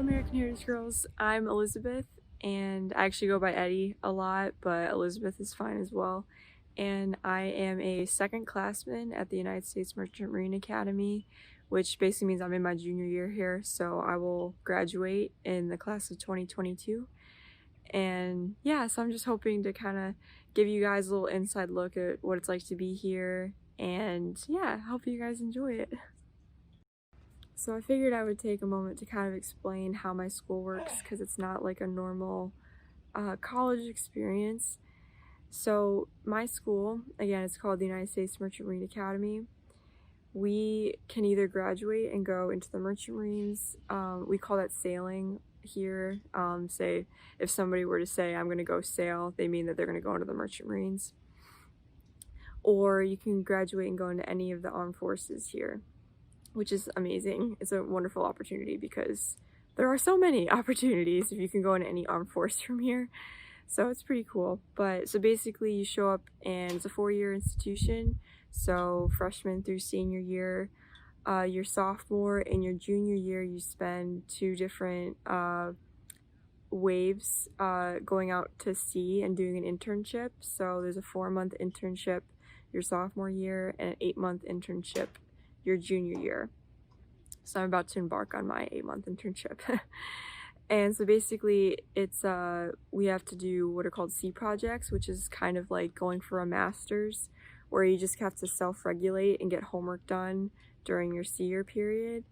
American Heritage Girls. I'm Elizabeth, and I actually go by Eddie a lot, but Elizabeth is fine as well. And I am a second classman at the United States Merchant Marine Academy, which basically means I'm in my junior year here, so I will graduate in the class of 2022. And yeah, so I'm just hoping to kind of give you guys a little inside look at what it's like to be here, and yeah, hope you guys enjoy it. So I figured I would take a moment to kind of explain how my school works, because it's not like a normal college experience. So my school, again, it's called the United States Merchant Marine Academy. We can either graduate and go into the Merchant Marines. We call that sailing here. Say if somebody were to say, I'm going to go sail, they mean that they're going to go into the Merchant Marines. Or you can graduate and go into any of the armed forces here, which is amazing. It's a wonderful opportunity because there are so many opportunities if you can go into any armed force from here. So it's pretty cool. But so basically you show up and it's a 4-year institution. So freshman through senior year, your sophomore and your junior year, you spend 2 different waves going out to sea and doing an internship. So there's a 4-month internship your sophomore year and an 8-month internship your junior year. So I'm about to embark on my 8-month internship. And so basically it's we have to do what are called sea projects, which is kind of like going for a master's, where you just have to self-regulate and get homework done during your sea year period.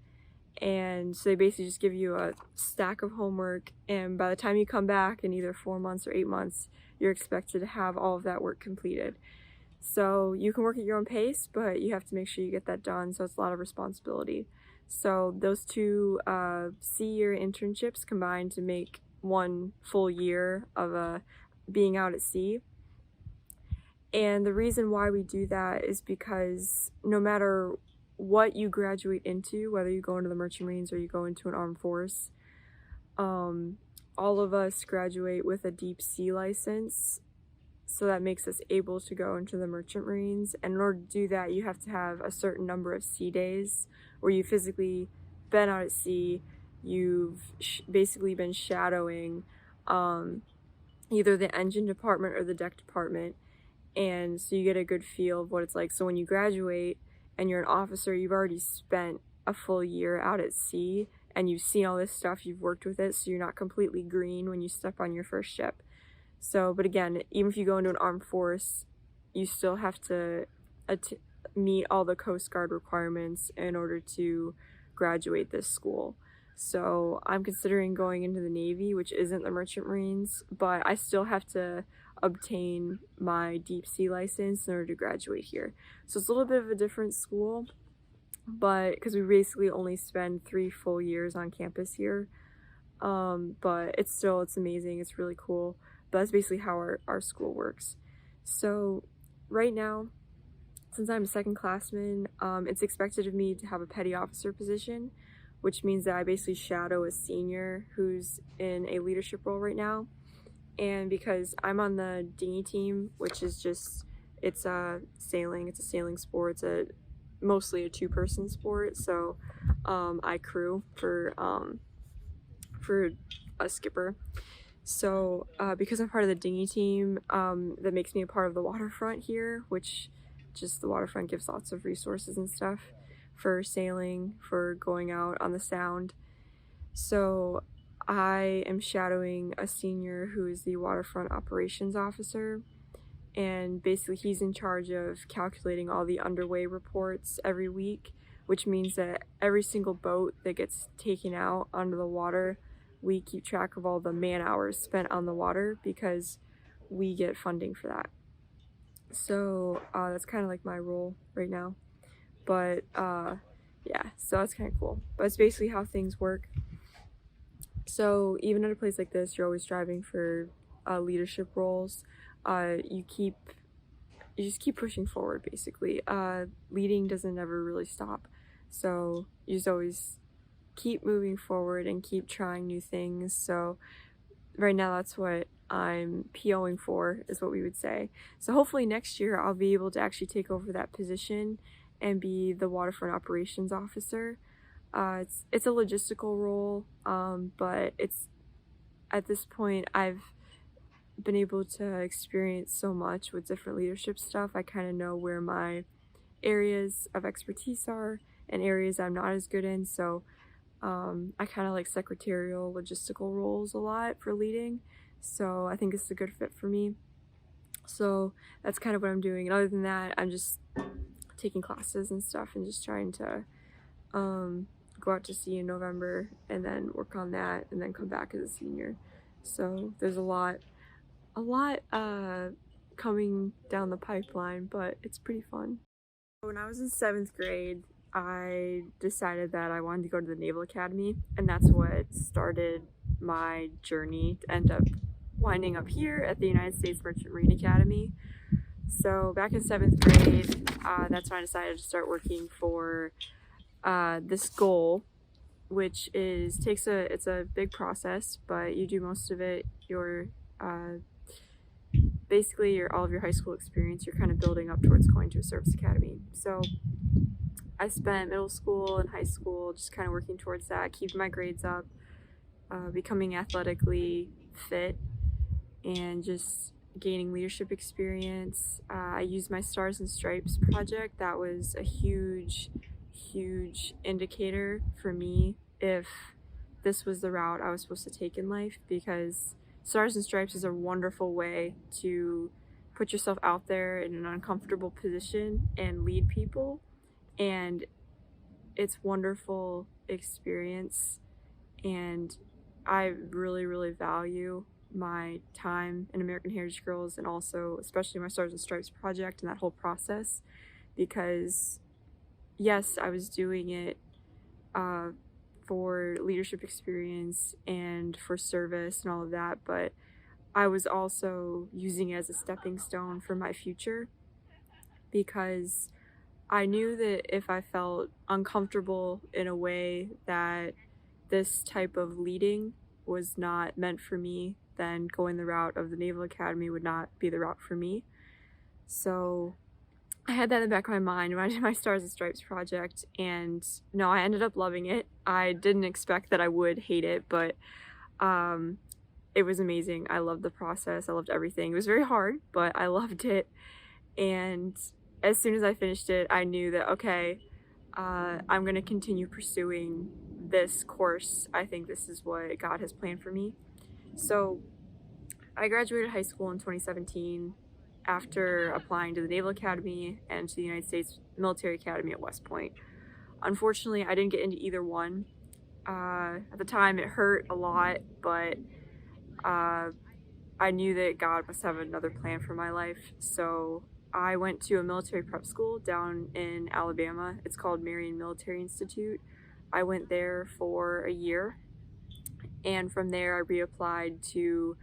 And so they basically just give you a stack of homework, and by the time you come back in either 4 months or 8 months, you're expected to have all of that work completed. So you can work at your own pace, but you have to make sure you get that done, so it's a lot of responsibility. So those 2 sea year internships combine to make 1 full year of being out at sea. And the reason why we do that is because no matter what you graduate into, whether you go into the Merchant Marines or you go into an armed force, all of us graduate with a deep sea license. So that makes us able to go into the Merchant Marines. And in order to do that, you have to have a certain number of sea days where you've physically been out at sea. You've basically been shadowing either the engine department or the deck department. And so you get a good feel of what it's like. So when you graduate and you're an officer, you've already spent a full year out at sea and you've seen all this stuff, you've worked with it, so you're not completely green when you step on your first ship. So, but again, even if you go into an armed force, you still have to meet all the Coast Guard requirements in order to graduate this school. So I'm considering going into the Navy, which isn't the Merchant Marines, but I still have to obtain my deep sea license in order to graduate here. So it's a little bit of a different school, but because we basically only spend 3 full years on campus here. But it's amazing. It's really cool. But that's basically how our school works. So right now, since I'm a second classman, it's expected of me to have a petty officer position, which means that I basically shadow a senior who's in a leadership role right now. And because I'm on the dinghy team, which is just, it's sailing, it's a sailing sport, it's mostly a 2-person sport, so I crew for a skipper. So because I'm part of the dinghy team, that makes me a part of the waterfront here, which just the waterfront gives lots of resources and stuff for sailing, for going out on the sound. So I am shadowing a senior who is the waterfront operations officer, and basically he's in charge of calculating all the underway reports every week, which means that every single boat that gets taken out onto the water, we keep track of all the man hours spent on the water because we get funding for that. So that's kind of like my role right now. But yeah, so that's kind of cool. But it's basically how things work. So even at a place like this, you're always striving for leadership roles. You just keep pushing forward, basically. Leading doesn't ever really stop. So you just always keep moving forward and keep trying new things. So right now that's what I'm POing for, is what we would say. So hopefully next year I'll be able to actually take over that position and be the waterfront operations officer. It's a logistical role, but it's at this point I've been able to experience so much with different leadership stuff. I kind of know where my areas of expertise are and areas I'm not as good in. So I kind of like secretarial logistical roles a lot for leading. So I think it's a good fit for me. So that's kind of what I'm doing. And other than that, I'm just taking classes and stuff and just trying to go out to sea in November and then work on that and then come back as a senior. So there's a lot coming down the pipeline, but it's pretty fun. When I was in 7th grade, I decided that I wanted to go to the Naval Academy, and that's what started my journey to end up winding up here at the United States Merchant Marine Academy. So back in 7th grade, that's when I decided to start working for this goal, which it's a big process, but you do most of it. Basically all of your high school experience, you're kind of building up towards going to a service academy. So I spent middle school and high school just kind of working towards that, keeping my grades up, becoming athletically fit, and just gaining leadership experience. I used my Stars and Stripes project. That was a huge indicator for me if this was the route I was supposed to take in life, because Stars and Stripes is a wonderful way to put yourself out there in an uncomfortable position and lead people, and it's wonderful experience, and I really value my time in American Heritage Girls and also especially my Stars and Stripes project and that whole process, because yes, I was doing it for leadership experience and for service and all of that, but I was also using it as a stepping stone for my future, because I knew that if I felt uncomfortable in a way that this type of leading was not meant for me, then going the route of the Naval Academy would not be the route for me. So I had that in the back of my mind when I did my Stars and Stripes project, and no, I ended up loving it. I didn't expect that I would hate it, but it was amazing. I loved the process. I loved everything. It was very hard, but I loved it. And as soon as I finished it, I knew that, okay, I'm going to continue pursuing this course. I think this is what God has planned for me. So I graduated high school in 2017 after applying to the Naval Academy and to the United States Military Academy at West Point. Unfortunately, I didn't get into either one. At the time, it hurt a lot, but I knew that God must have another plan for my life. So I went to a military prep school down in Alabama. It's called Marion Military Institute. I went there for a year, and from there I reapplied to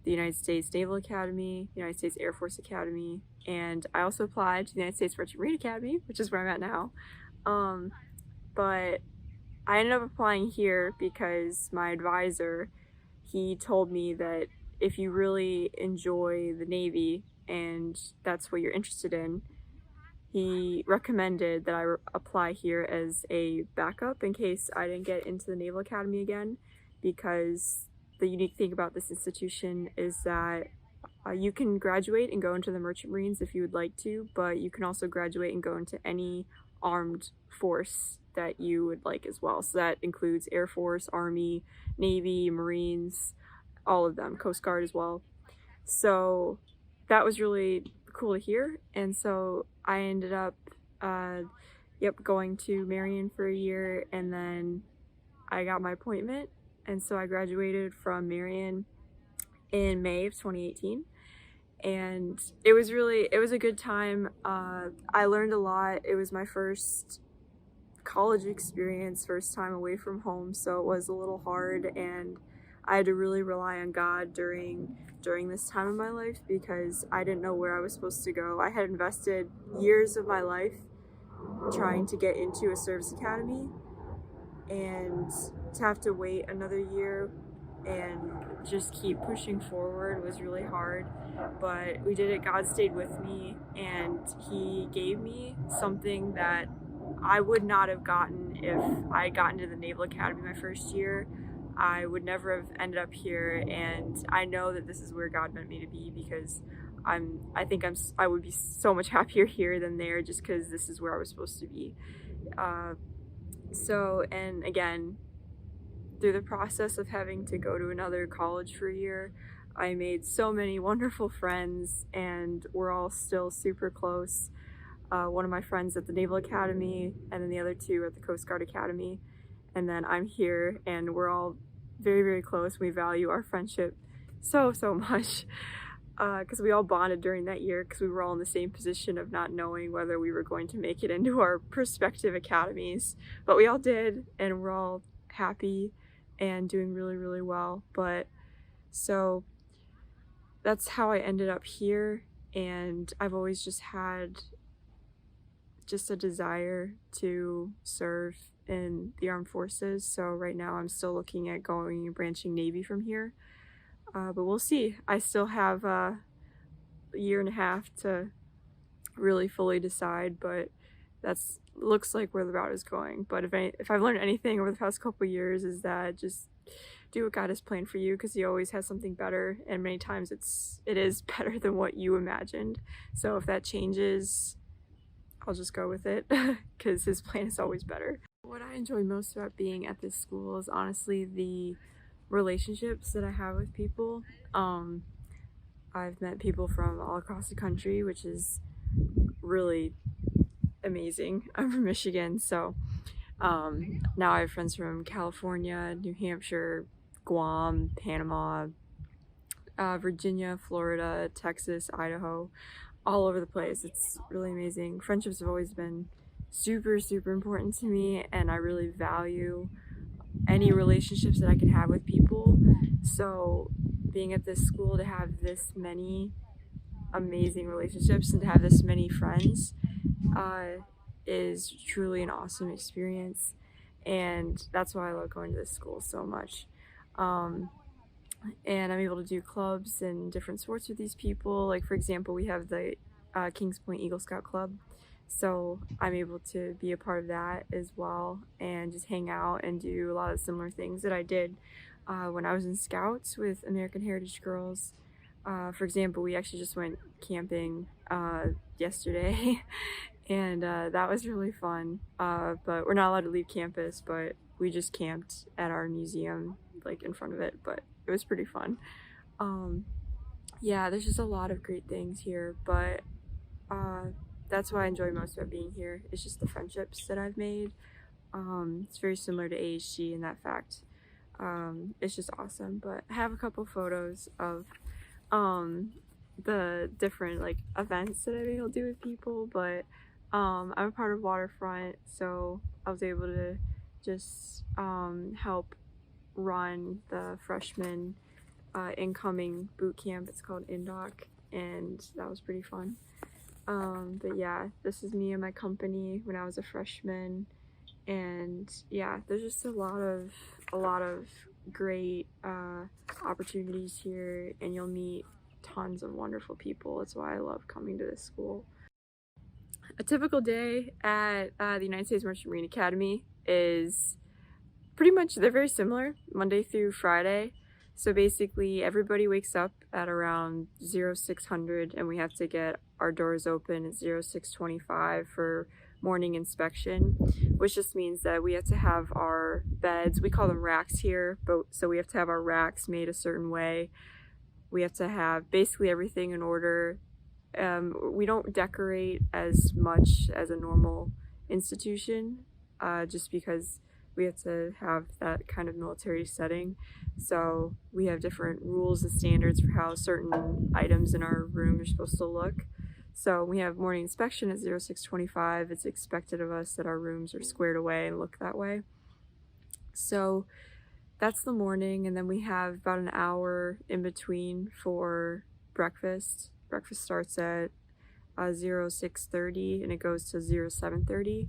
the United States Naval Academy, United States Air Force Academy, and I also applied to the United States Merchant Marine Academy, which is where I'm at now. But I ended up applying here because my advisor, he told me that if you really enjoy the Navy and that's what you're interested in, he recommended that I apply here as a backup in case I didn't get into the Naval Academy again, because the unique thing about this institution is that you can graduate and go into the Merchant Marines if you would like to, but you can also graduate and go into any armed force that you would like as well. So that includes Air Force, Army, Navy, Marines, all of them, Coast Guard as well. So that was really cool to hear, and so I ended up going to Marion for a year, and then I got my appointment, and so I graduated from Marion in May of 2018, and it was a good time. I learned a lot. It was my first college experience, first time away from home, so it was a little hard, and I had to really rely on God during this time of my life because I didn't know where I was supposed to go. I had invested years of my life trying to get into a service academy, and to have to wait another year and just keep pushing forward was really hard, but we did it. God stayed with me, and he gave me something that I would not have gotten if I had gotten to the Naval Academy my first year. I would never have ended up here, and I know that this is where God meant me to be, because I would be so much happier here than there, just because this is where I was supposed to be. And again, through the process of having to go to another college for a year, I made so many wonderful friends, and we're all still super close. One of my friends at the Naval Academy, and then the other two at the Coast Guard Academy. And then I'm here, and we're all very, very close. We value our friendship so much, because we all bonded during that year, because we were all in the same position of not knowing whether we were going to make it into our prospective academies. But we all did, and we're all happy and doing really, really well. But so that's how I ended up here, and I've always just had just a desire to serve in the armed forces. So right now I'm still looking at going and branching Navy from here, but we'll see. I still have a year and a half to really fully decide, but that's looks like where the route is going. But if I've learned anything over the past couple years, is that just do what God has planned for you, because He always has something better, and many times it is better than what you imagined. So if that changes, I'll just go with it, because His plan is always better. What I enjoy most about being at this school is honestly the relationships that I have with people. I've met people from all across the country, which is really amazing. I'm from Michigan, so now I have friends from California, New Hampshire, Guam, Panama, Virginia, Florida, Texas, Idaho, all over the place. It's really amazing. Friendships have always been super important to me, and I really value any relationships that I can have with people. So being at this school, to have this many amazing relationships and to have this many friends is truly an awesome experience, and that's why I love going to this school so much. And I'm able to do clubs and different sports with these people. Like, for example, we have the Kings Point Eagle Scout Club, so I'm able to be a part of that as well, and just hang out and do a lot of similar things that I did when I was in Scouts with American Heritage Girls. For example, we actually just went camping yesterday, and that was really fun. But we're not allowed to leave campus, but we just camped at our museum, like in front of it, but it was pretty fun. Yeah, there's just a lot of great things here, but that's what I enjoy most about being here. It's just the friendships that I've made. It's very similar to AHG in that fact. It's just awesome. But I have a couple photos of the different like events that I've been able to do with people, but I'm a part of Waterfront, so I was able to just help run the freshman incoming boot camp. It's called Indoc, and that was pretty fun. But yeah, this is me and my company when I was a freshman, and yeah, there's just a lot of great opportunities here, and you'll meet tons of wonderful people. That's why I love coming to this school. A typical day at the United States Merchant Marine Academy is pretty much, they're very similar, Monday through Friday. So basically everybody wakes up at around 0600, and we have to get our doors open at 0625 for morning inspection, which just means that we have to have our beds, we call them racks here, but so we have to have our racks made a certain way. We have to have basically everything in order. We don't decorate as much as a normal institution, just because we have to have that kind of military setting. So we have different rules and standards for how certain items in our room are supposed to look. So we have morning inspection at 0625. It's expected of us that our rooms are squared away and look that way. So that's the morning, and then we have about an hour in between for breakfast. Breakfast starts at 0630 and it goes to 0730.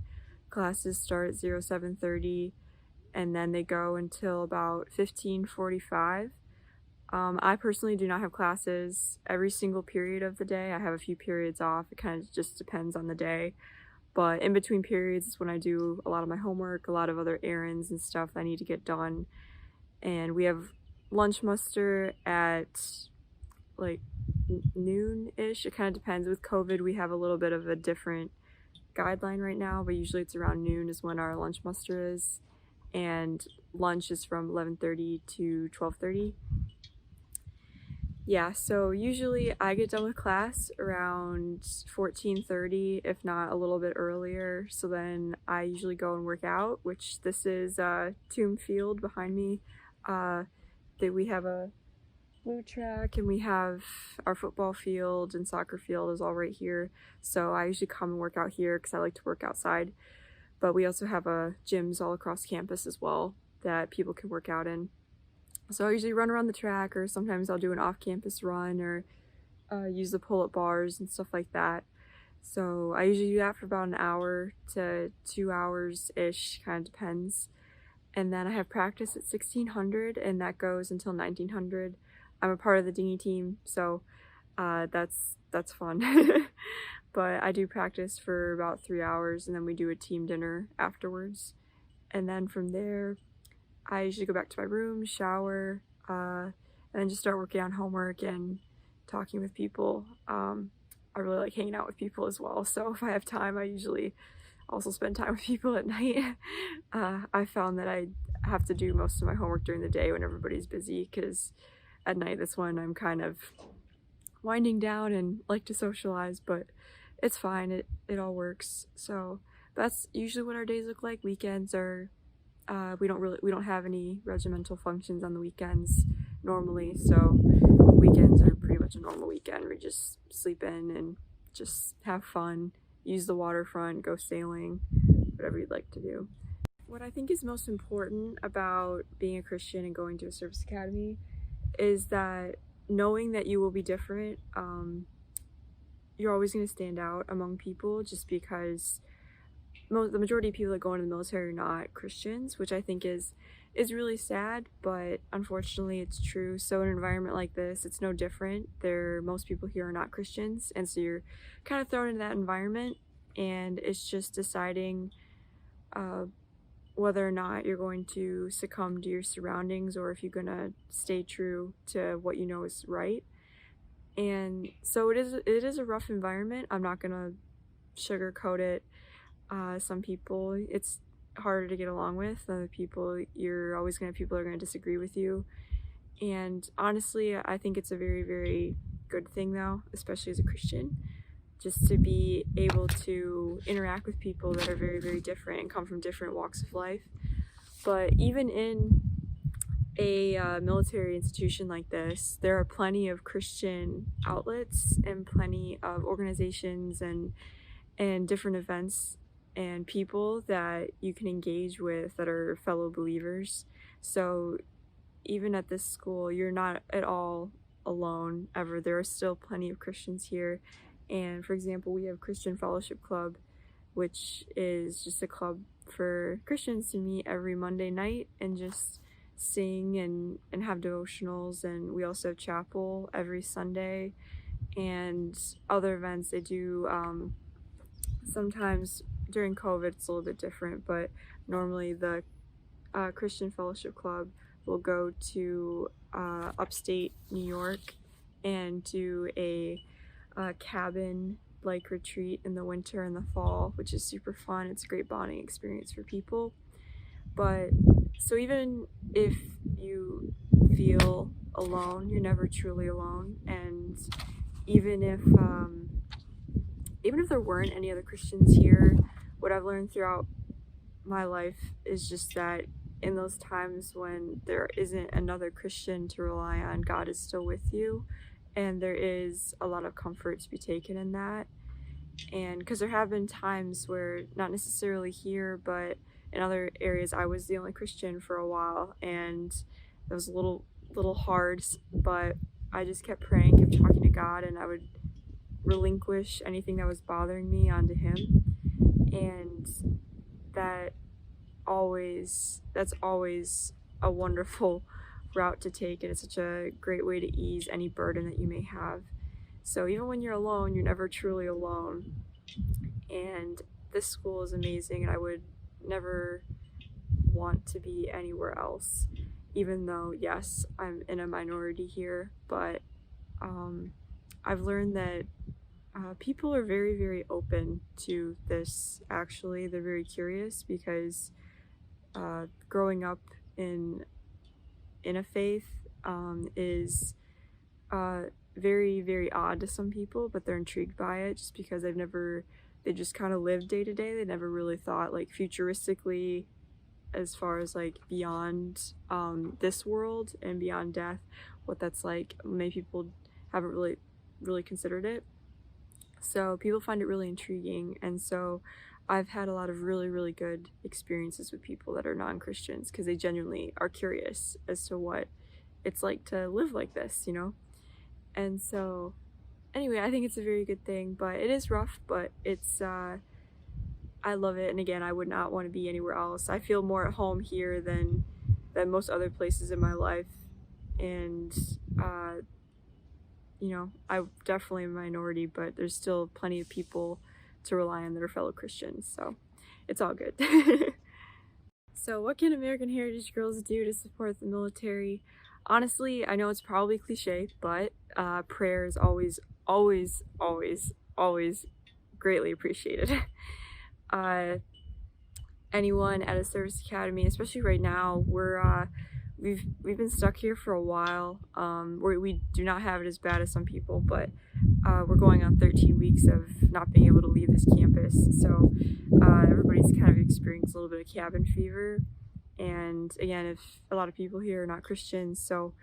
Classes start at 0730 and then they go until about 15:45. I personally do not have classes every single period of the day. I have a few periods off. It kind of just depends on the day. But in between periods is when I do a lot of my homework, a lot of other errands and stuff that I need to get done. And we have lunch muster at like noon-ish. It kind of depends. With COVID, we have a little bit of a different guideline right now, but usually it's around noon is when our lunch muster is, and lunch is from 11:30 to 12:30. Yeah, so usually I get done with class around 14:30, if not a little bit earlier. So then I usually go and work out, which this is Tomb Field behind me. That we have a blue track, and we have our football field and soccer field is all right here. So I usually come and work out here because I like to work outside. But we also have gyms all across campus as well that people can work out in. So I usually run around the track, or sometimes I'll do an off-campus run, or use the pull-up bars and stuff like that. So I usually do that for about an hour to 2 hours-ish, kind of depends. And then I have practice at 1600, and that goes until 1900. I'm a part of the dinghy team, so that's fun. But I do practice for about 3 hours, and then we do a team dinner afterwards. And then from there, I usually go back to my room, shower, and then just start working on homework and talking with people. I really like hanging out with people as well, so if I have time, I usually also spend time with people at night. I found that I have to do most of my homework during the day when everybody's busy, because at night that's when I'm kind of winding down and like to socialize, but it's fine, it all works. So that's usually what our days look like. Weekends are we don't have any regimental functions on the weekends normally, so weekends are pretty much a normal weekend. We just sleep in and just have fun, use the waterfront, go sailing, whatever you'd like to do. What I think is most important about being a Christian and going to a service academy is that knowing that you will be different, you're always going to stand out among people, just because the majority of people that go into the military are not Christians, which I think is really sad, but unfortunately it's true. So in an environment like this, it's no different. Most people here are not Christians, and so you're kind of thrown into that environment, and it's just deciding whether or not you're going to succumb to your surroundings, or if you're going to stay true to what you know is right. And so it is a rough environment. I'm not going to sugarcoat it. Some people it's harder to get along with. Other people, you're always going to have people that are going to disagree with you. And honestly, I think it's a very, very good thing, though, especially as a Christian, just to be able to interact with people that are very, very different and come from different walks of life. But even in a military institution like this, there are plenty of Christian outlets and plenty of organizations and different events and people that you can engage with that are fellow believers. So even at this school, you're not at all alone ever. There are still plenty of Christians here. And for example, we have Christian Fellowship Club, which is just a club for Christians to meet every Monday night and just sing and have devotionals. And we also have chapel every Sunday and other events they do. Sometimes during COVID it's a little bit different, but normally the Christian Fellowship Club will go to upstate New York and do a cabin like retreat in the winter and the fall, which is super fun. It's a great bonding experience for people. But so even if you feel alone, you're never truly alone. And even if there weren't any other Christians here, what I've learned throughout my life is just that in those times when there isn't another Christian to rely on, God is still with you, and there is a lot of comfort to be taken in that. And because there have been times where, not necessarily here, but in other areas, I was the only Christian for a while, and it was a little hard, but I just kept praying, kept talking to God, and I would relinquish anything that was bothering me onto Him. And that's always a wonderful route to take, and it's such a great way to ease any burden that you may have. So even when you're alone, you're never truly alone. And this school is amazing and I would never want to be anywhere else, even though, yes, I'm in a minority here, but I've learned that people are very, very open to this, actually. They're very curious because growing up in a faith is very, very odd to some people, but they're intrigued by it just because they just kind of live day to day. They never really thought like futuristically as far as like beyond this world and beyond death, what that's like. Many people haven't really considered it. So people find it really intriguing, and so I've had a lot of really, really good experiences with people that are non-Christians because they genuinely are curious as to what it's like to live like this, you know? And so anyway, I think it's a very good thing, but it is rough, but it's I love it, and again, I would not want to be anywhere else. I feel more at home here than most other places in my life, and you know, I definitely am a minority, but there's still plenty of people to rely on that are fellow Christians, so it's all good. So what can American Heritage Girls do to support the military? Honestly, I know it's probably cliche, but prayer is always, always, always, always greatly appreciated. Anyone at a service academy, especially right now, we've been stuck here for a while. We do not have it as bad as some people, but we're going on 13 weeks of not being able to leave this campus. So everybody's kind of experienced a little bit of cabin fever. And again, if a lot of people here are not Christians, so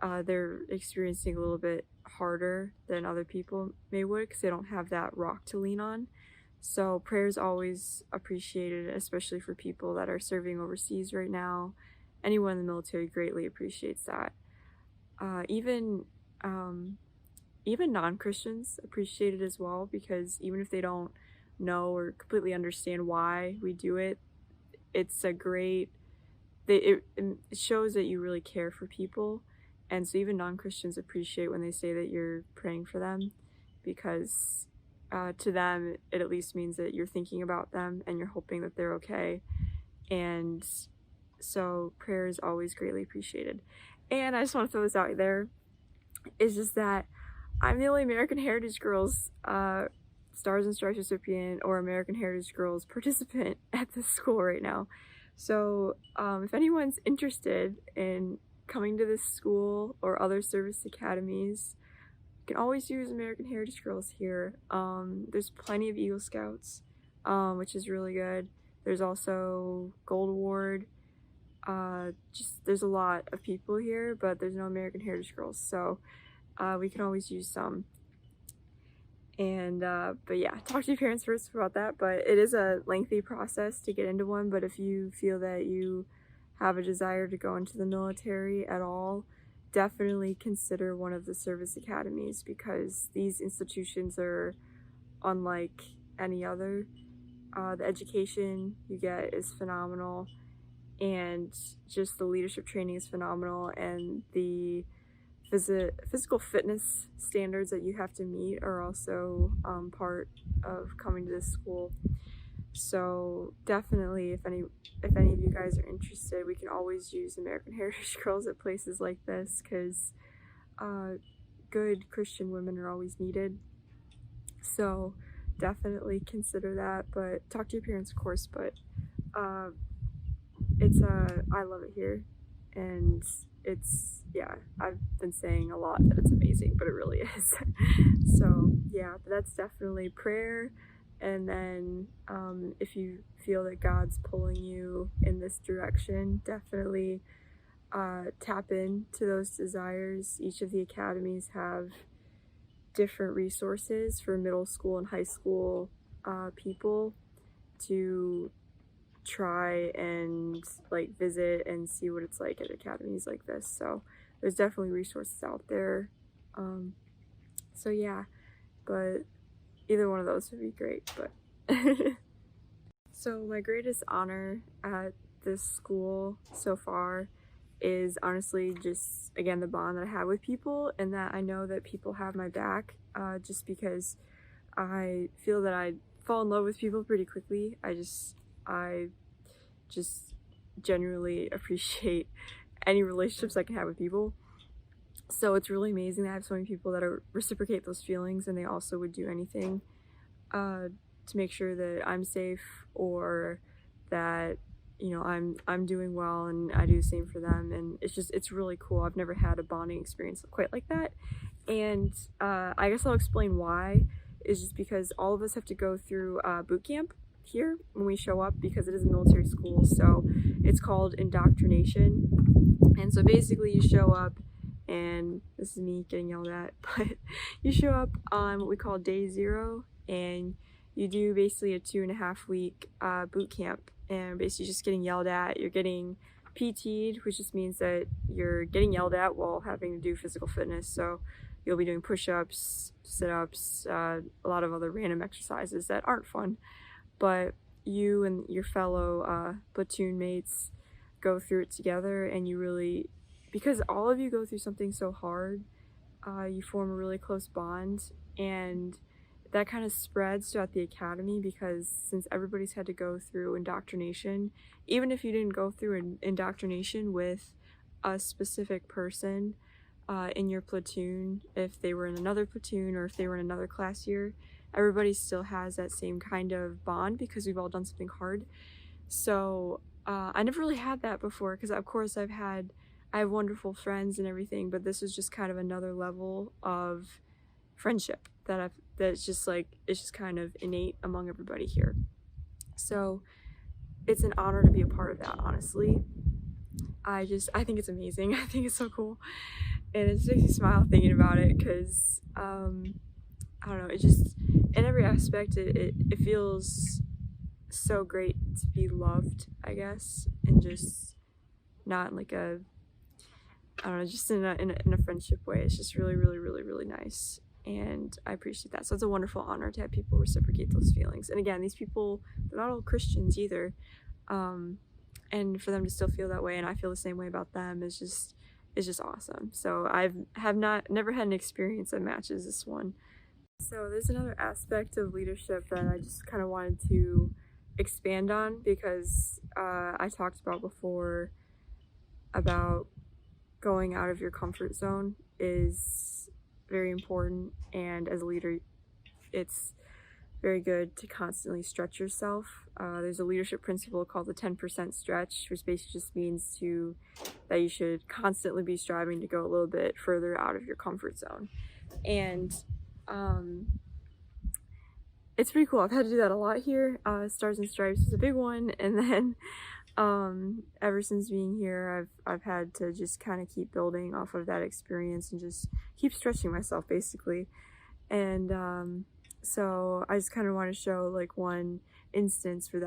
they're experiencing a little bit harder than other people may would because they don't have that rock to lean on. So prayer is always appreciated, especially for people that are serving overseas right now. Anyone in the military greatly appreciates that. Even non-Christians appreciate it as well, because even if they don't know or completely understand why we do it, it's a great, it shows that you really care for people. And so even non-Christians appreciate when they say that you're praying for them, because to them it at least means that you're thinking about them and you're hoping that they're okay. And so prayer is always greatly appreciated. And I just want to throw this out there, is just that I'm the only American Heritage Girls Stars and Stripes recipient or American Heritage Girls participant at this school right now. So if anyone's interested in coming to this school or other service academies, you can always use American Heritage Girls here. There's plenty of Eagle Scouts, which is really good. There's also Gold Award. There's a lot of people here, but there's no American Heritage Girls, so we can always use some. And but yeah, talk to your parents first about that, but it is a lengthy process to get into one. But if you feel that you have a desire to go into the military at all, definitely consider one of the service academies, because these institutions are unlike any other. The education you get is phenomenal, and just the leadership training is phenomenal, and the physical fitness standards that you have to meet are also part of coming to this school. So definitely, if any of you guys are interested, we can always use American Heritage Girls at places like this, because good Christian women are always needed. So definitely consider that, but talk to your parents, of course. But I love it here, and yeah, I've been saying a lot that it's amazing, but it really is. So yeah, but that's definitely prayer. And then if you feel that God's pulling you in this direction, definitely tap into those desires. Each of the academies have different resources for middle school and high school people to try and like visit and see what it's like at academies like this. So there's definitely resources out there. So yeah, but either one of those would be great. But so my greatest honor at this school so far is honestly just, again, the bond that I have with people, and that I know that people have my back, just because I feel that I fall in love with people pretty quickly. I just genuinely appreciate any relationships I can have with people. So it's really amazing that I have so many people that reciprocate those feelings, and they also would do anything to make sure that I'm safe, or that, you know, I'm doing well, and I do the same for them. And it's really cool. I've never had a bonding experience quite like that. And I guess I'll explain why. Is just because all of us have to go through boot camp here when we show up, because it is a military school. So it's called indoctrination. And so basically you show up, and this is me getting yelled at, but you show up on what we call day 0, and you do basically a 2.5 week boot camp, and basically just getting yelled at. You're getting PT'd, which just means that you're getting yelled at while having to do physical fitness. So you'll be doing push-ups, sit-ups, a lot of other random exercises that aren't fun, but you and your fellow platoon mates go through it together, and you really, because all of you go through something so hard, you form a really close bond, and that kind of spreads throughout the academy, because since everybody's had to go through indoctrination, even if you didn't go through an indoctrination with a specific person in your platoon, if they were in another platoon or if they were in another class year, everybody still has that same kind of bond because we've all done something hard. So I never really had that before, because of course I have wonderful friends and everything, but this is just kind of another level of friendship that's just like, it's just kind of innate among everybody here. So it's an honor to be a part of that, honestly. I think it's amazing. I think it's so cool, and it just makes me smile thinking about it, because I don't know, it just, in every aspect, it feels so great to be loved, I guess, and just not in like a, I don't know, just in a friendship way. It's just really, really, really, really nice, and I appreciate that. So it's a wonderful honor to have people reciprocate those feelings. And again, these people, they're not all Christians either, and for them to still feel that way, and I feel the same way about them, is just awesome. So never had an experience that matches this one. So there's another aspect of leadership that I just kind of wanted to expand on, because I talked about before about going out of your comfort zone is very important, and as a leader, it's very good to constantly stretch yourself. There's a leadership principle called the 10% stretch, which basically just means that you should constantly be striving to go a little bit further out of your comfort zone. And it's pretty cool. I've had to do that a lot here. Stars and Stripes is a big one, and then ever since being here, I've had to just kind of keep building off of that experience and just keep stretching myself, basically. And so I just kind of want to show like one instance where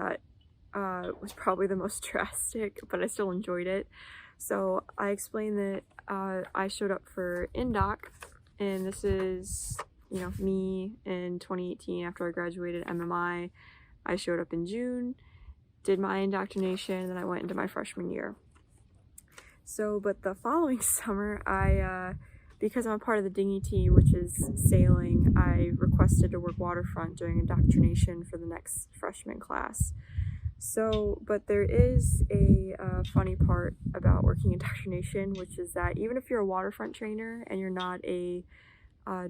that was probably the most drastic, but I still enjoyed it. So I explained that I showed up for Indoc, and this is, you know, me in 2018 after I graduated MMI. I showed up in June, did my indoctrination, and then I went into my freshman year. So, but the following summer, because I'm a part of the dinghy team, which is sailing, I requested to work waterfront during indoctrination for the next freshman class. So, but there is a funny part about working indoctrination, which is that even if you're a waterfront trainer and you're not a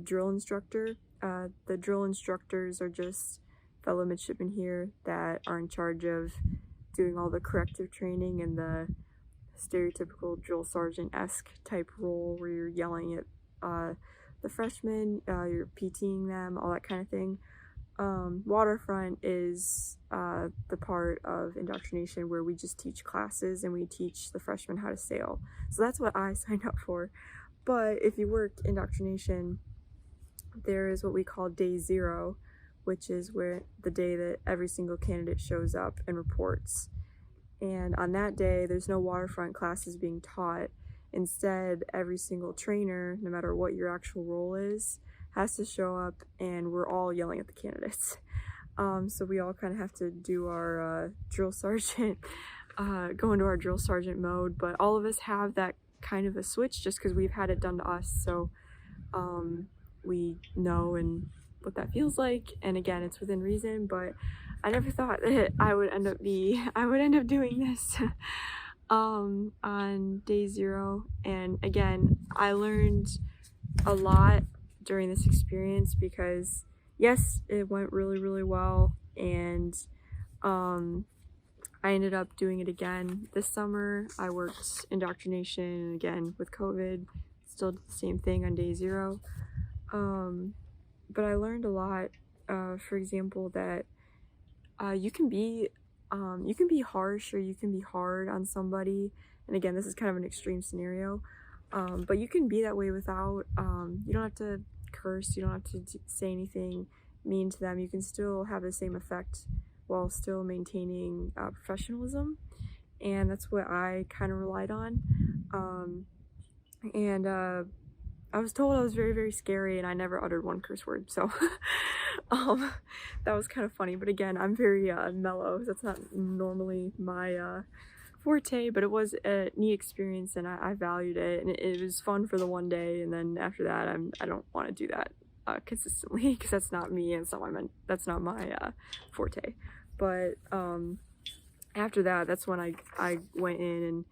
drill instructor, the drill instructors are just fellow midshipmen here that are in charge of doing all the corrective training and the stereotypical drill sergeant-esque type role where you're yelling at the freshmen, you're PTing them, all that kind of thing. Waterfront is the part of indoctrination where we just teach classes and we teach the freshmen how to sail. So that's what I signed up for. But if you work indoctrination, there is what we call day 0, which is where the day that every single candidate shows up and reports. And on that day, there's no waterfront classes being taught. Instead, every single trainer, no matter what your actual role is, has to show up, and we're all yelling at the candidates. So we all kind of have to do our drill sergeant, go into our drill sergeant mode, but all of us have that kind of a switch just because we've had it done to us. So we know, and what that feels like. And again, it's within reason, but I never thought that I would end up doing this on day 0. And again, I learned a lot during this experience because yes, it went really well, and I ended up doing it again this summer. I worked indoctrination, and again with COVID, still did the same thing on day 0. But I learned a lot. For example, that you can be harsh, or you can be hard on somebody. And again, this is kind of an extreme scenario, but you can be that way without, you don't have to curse, you don't have to say anything mean to them. You can still have the same effect while still maintaining professionalism. And that's what I kind of relied on. I was told I was very scary, and I never uttered one curse word, so that was kind of funny. But again, I'm very mellow. That's not normally my forte, but it was a neat experience, and I valued it, and it was fun for the one day. And then after that, I don't want to do that consistently, because that's not me, and that's not my forte. But after that, that's when I went in,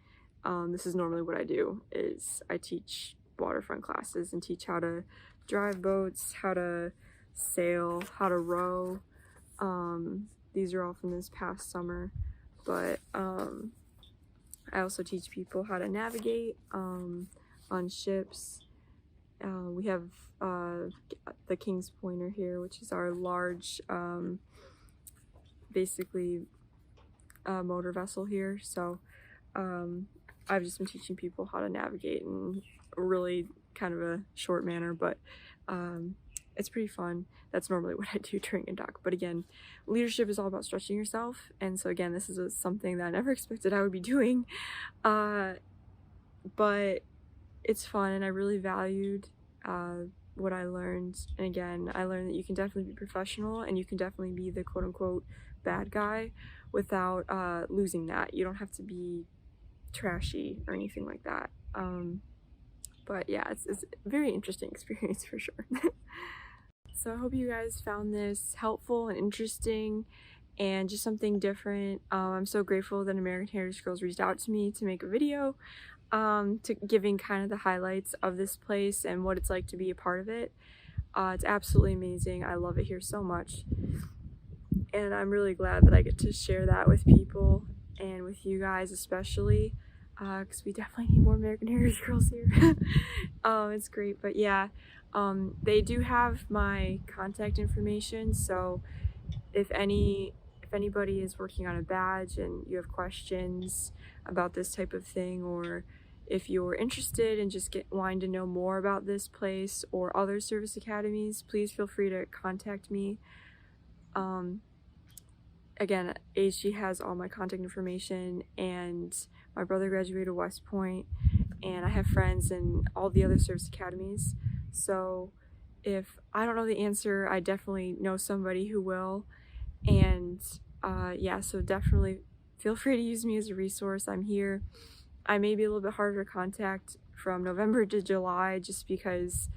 and this is normally what I do, is I teach waterfront classes and teach how to drive boats, how to sail, how to row. These are all from this past summer, but I also teach people how to navigate on ships. We have the King's Pointer here, which is our large basically motor vessel here. So I've just been teaching people how to navigate in a really kind of a short manner, but it's pretty fun. That's normally what I do during a doc. But again, leadership is all about stretching yourself, and so again, this is something that I never expected I would be doing, but it's fun, and I really valued what I learned. And again, I learned that you can definitely be professional, and you can definitely be the quote-unquote bad guy without losing that. You don't have to be trashy or anything like that. But yeah, it's a very interesting experience for sure. So I hope you guys found this helpful and interesting, and just something different. I'm so grateful that American Heritage Girls reached out to me to make a video to giving kind of the highlights of this place and what it's like to be a part of it. It's absolutely amazing. I love it here so much, and I'm really glad that I get to share that with people, and with you guys especially, because we definitely need more American Heritage Girls here. It's great. But yeah, they do have my contact information, so if anybody is working on a badge and you have questions about this type of thing, or if you're interested in just wanting to know more about this place or other service academies, please feel free to contact me. Again, AHG has all my contact information, and my brother graduated West Point, and I have friends in all the other service academies. So if I don't know the answer, I definitely know somebody who will. And yeah, so definitely feel free to use me as a resource. I'm here. I may be a little bit harder to contact from November to July, just because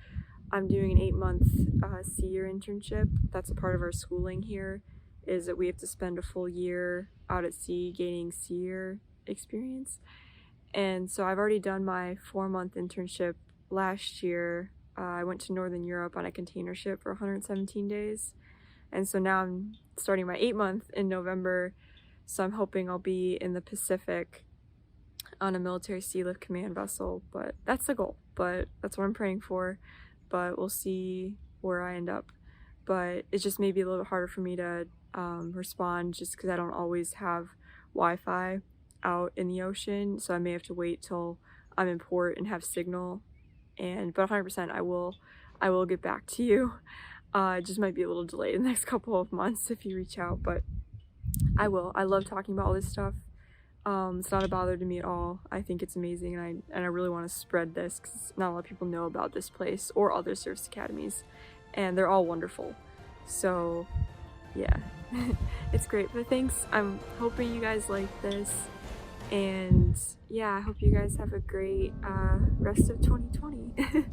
I'm doing an 8-month sea year internship. That's a part of our schooling here, is that we have to spend a full year out at sea gaining sea year experience. And so I've already done my 4-month internship last year. I went to Northern Europe on a container ship for 117 days. And so now I'm starting my 8-month in November. So I'm hoping I'll be in the Pacific on a military sea lift command vessel, but that's the goal. But that's what I'm praying for. But we'll see where I end up. But it's just maybe a little bit harder for me to respond, just because I don't always have Wi-Fi out in the ocean. So I may have to wait till I'm in port and have signal. But 100% I will get back to you. It just might be a little delayed in the next couple of months if you reach out, but I will. I love talking about all this stuff. It's not a bother to me at all. I think it's amazing, and I really want to spread this, because not a lot of people know about this place or other service academies, and they're all wonderful. So yeah, it's great. But thanks. I'm hoping you guys like this, and yeah, I hope you guys have a great rest of 2020.